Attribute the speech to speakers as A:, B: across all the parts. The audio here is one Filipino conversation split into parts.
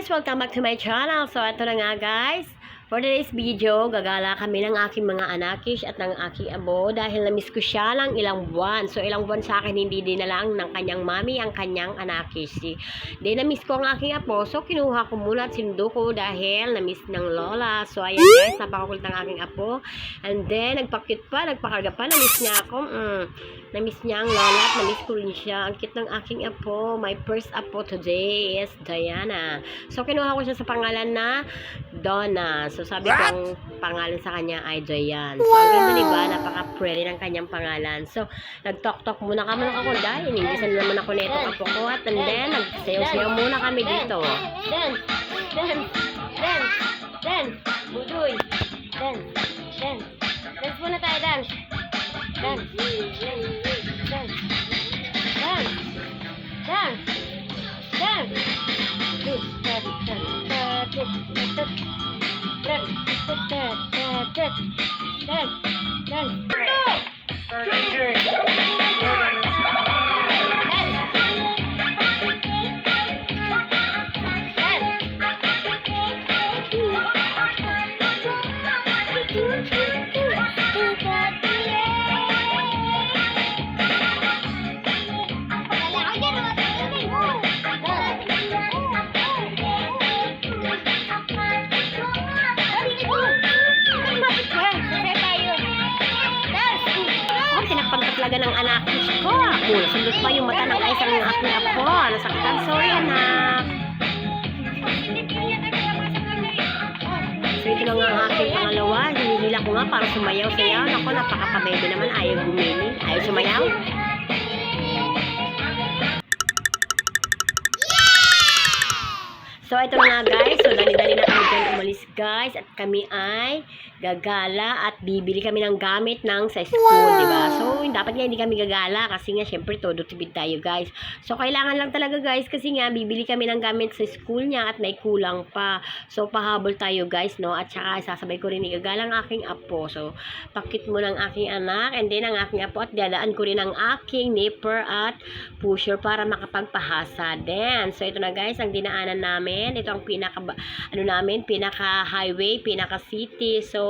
A: guys! Welcome back to my channel. So, ito na nga guys. For today's video, gagala kami ng aking mga anakish at ng aking abo dahil namiss ko siya lang ilang buwan. So, ilang buwan sa akin hindi din na lang ng kanyang mami ang kanyang anakish. Then, namiss ko ang aking apo. So, kinuha ko muna at sinundo ko dahil namiss ng lola. So, ayan guys, napakakulit ng aking apo. And then, nagpakit pa, nagpakarga pa. Namiss niya ako. Namiss niya ang lola at namiss ko rin siya. Ang cute ng aking apo. My first apo today is Diana. So, kinuha ko siya sa pangalan na Donna. So, sabi ko ang pangalan sa kanya ay Diane. So, ang ganda diba? Napaka-pretty ng kanyang pangalan. So, nag-talk-talk muna kami ng ako dahil iningisan naman ako nito apo ko. At and then, nagsayaw-sayaw muna kami dito. Dance! Dance! Dance! Dance! Budoy! Dance! Dance! Dance muna tayo, dance! Dance! Dance! Dance! Dance! Dance! Talaga ng anak ko. Sundot pa yung mata ng isang ng aking apo. Nasakitan. Sorry, anak. So, ito na nga ang aking pangalawa. Hinihila ko nga para sumayaw-sayaw. Ako, napaka-pabebe naman. Ayaw gumini. Ayaw sumayaw. So, ito na nga guys. So, dali-dali na kami dyan umalis guys. At kami ay gagala at bibili kami ng gamit ng sa school, diba? So, dapat nga hindi kami gagala kasi nga, syempre, todo tibid tayo guys. So, kailangan lang talaga guys kasi nga, bibili kami ng gamit sa school niya at may kulang pa. So, pahabol tayo guys, no? At saka, sasabay ko rin igagala ang aking apo. So, pakit mo ng aking anak and then ang aking apo at dadaan ko rin ang aking nipper at pusher para makapagpahasa din. So, ito na guys, ang dinaanan namin. Ito ang pinaka-highway, pinaka-city. So,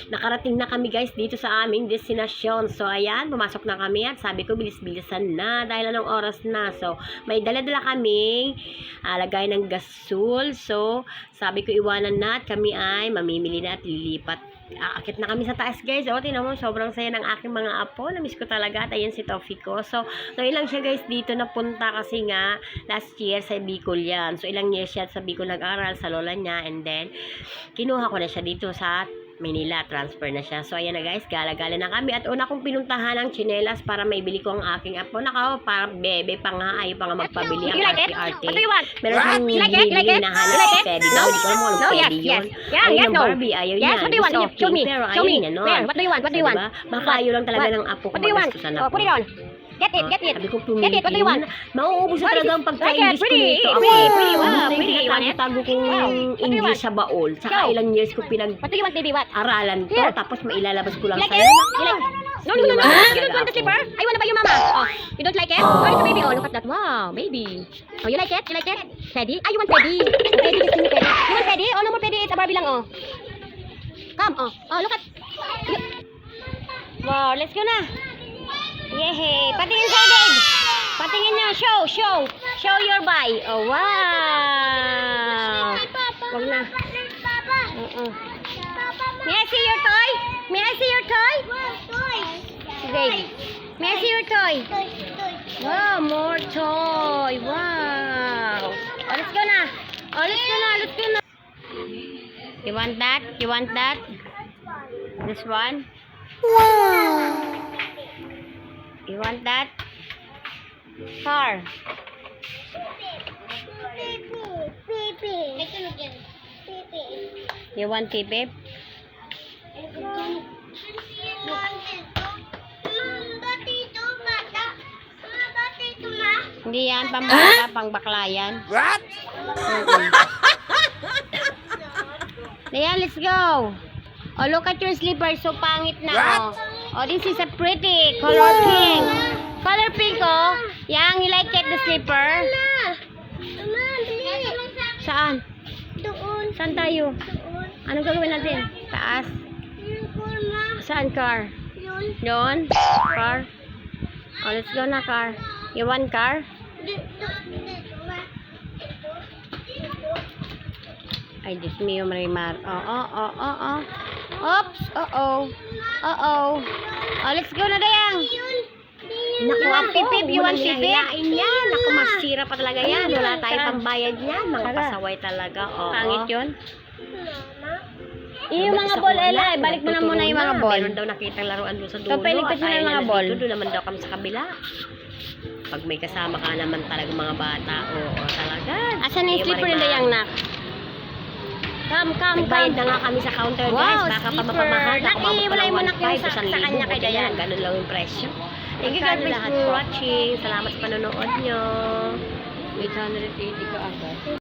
A: nakarating na kami guys dito sa aming destinasyon. So, ayan, pumasok na kami at sabi ko, bilis-bilisan na dahil anong oras na. So, may dala-dala kaming lagay ng gasol. So, sabi ko, iwanan na at kami ay mamimili na at lilipat. Aakit na kami sa taas guys. O, tinan mo, sobrang saya ng aking mga apo. Namiss ko talaga. At ayan si Toffee ko. So, ngayon lang siya guys dito napunta kasi nga last year sa Bicol yan. So, ilang years siya sa Bicol nag-aral sa lola niya. And then, kinuha ko na siya dito sa Manila, transfer na siya. So, ayan na guys, gala-gala na kami. At una kong pinuntahan ng tsinelas para maibili ko ang aking apo. Nakaw, parang bebe pa nga, ayaw pa nga magpabili ang arte-arte. Meron siyang hindi na halos pwede. No, hindi ko alam kung pwede yun. Ang yung Barbie, ayaw niya.
B: What do you want? Show me.
A: Show me.
B: What do you want? What do you want?
A: Baka ayaw lang talaga ng apo kung magastusan ako.
B: Put it on. Get it.
A: Sabi ko pumili.
B: Get it. What do you want?
A: Mauubos na talaga ang pagka-English ko nito. Ako, pretty. Tago kong English sa baol. Saka ilang years ko
B: What do you want, baby? What?
A: aralan to. Tapos mailalabas ko lang
B: You like
A: sa'yo.
B: it? No. You don't want the slipper? I want to buy you, mama. Oh, you don't like it? Oh, it's a baby. Oh, look at that. Wow, baby. Oh, you like it? You like it? Teddy? You want Teddy? Teddy, just give me Teddy. You want Teddy? Oh, no more Teddy. It's a Barbie lang, oh. Come, oh. Oh, look at. Wow, let's go na. Yehey! Patingin sa'yo, babe! Patingin niya! Show your buy! Oh, wow! Wag na. May I see your toy? May I see your toy? Babe. May I see your toy? Wow, more toy! Wow! Oh, let's go na! Oh, let's go na! You want that? You want that? This one? Wow! You want that? Car. You want Pipi? Hindi yan, pambata, pangbakla yan.
C: What?
A: Ayan, let's go. Oh, look at your slipper. So pangit na, oh. Oh, this is a pretty color pink. Color pink, oh. Yang, you like it, the slipper? Saan?
B: Saan tayo? Anong gagawin natin? Taas? Saan car? Doon? Car? Oh, let's go na car. You want car? Ay, Diyos mio, Marimar. Oh. Oops, oh. Oh, let's go na, Dayang.
A: Naku,
B: You want pipip? You want pipip?
A: Hilain yan. Naku, masira pa talaga yan. Wala tayong pambayad yan. Mga
B: Tara.
A: pasaway talaga. Oo.
B: Pangit yun. Yung mga ball, Ella. Balik mo na muna yung mga ball.
A: Meron daw nakitang laruan doon sa dulo.
B: So, paligpit mo na yung mga ball.
A: Doon naman daw kami sa kabila. Pag may kasama ka naman talaga mga bata. Oo, talaga.
B: Asan na yung slipper ni Dayang, nak? Come.
A: Nagbayad na nga kami sa counter, guys.
B: Wow,
A: Baka pa
B: slipper.
A: mapamahal. Baka
B: Nak,
A: umabot pa
B: iwalay
A: ng
B: mo nak yung
A: 1,500
B: sa kanya kay Dayan.
A: Ganun lang yung presyo. Thank you
B: Magkano
A: guys
B: lahat
A: for
B: po?
A: watching. Salamat sa panonood nyo.
B: 880 ka agad.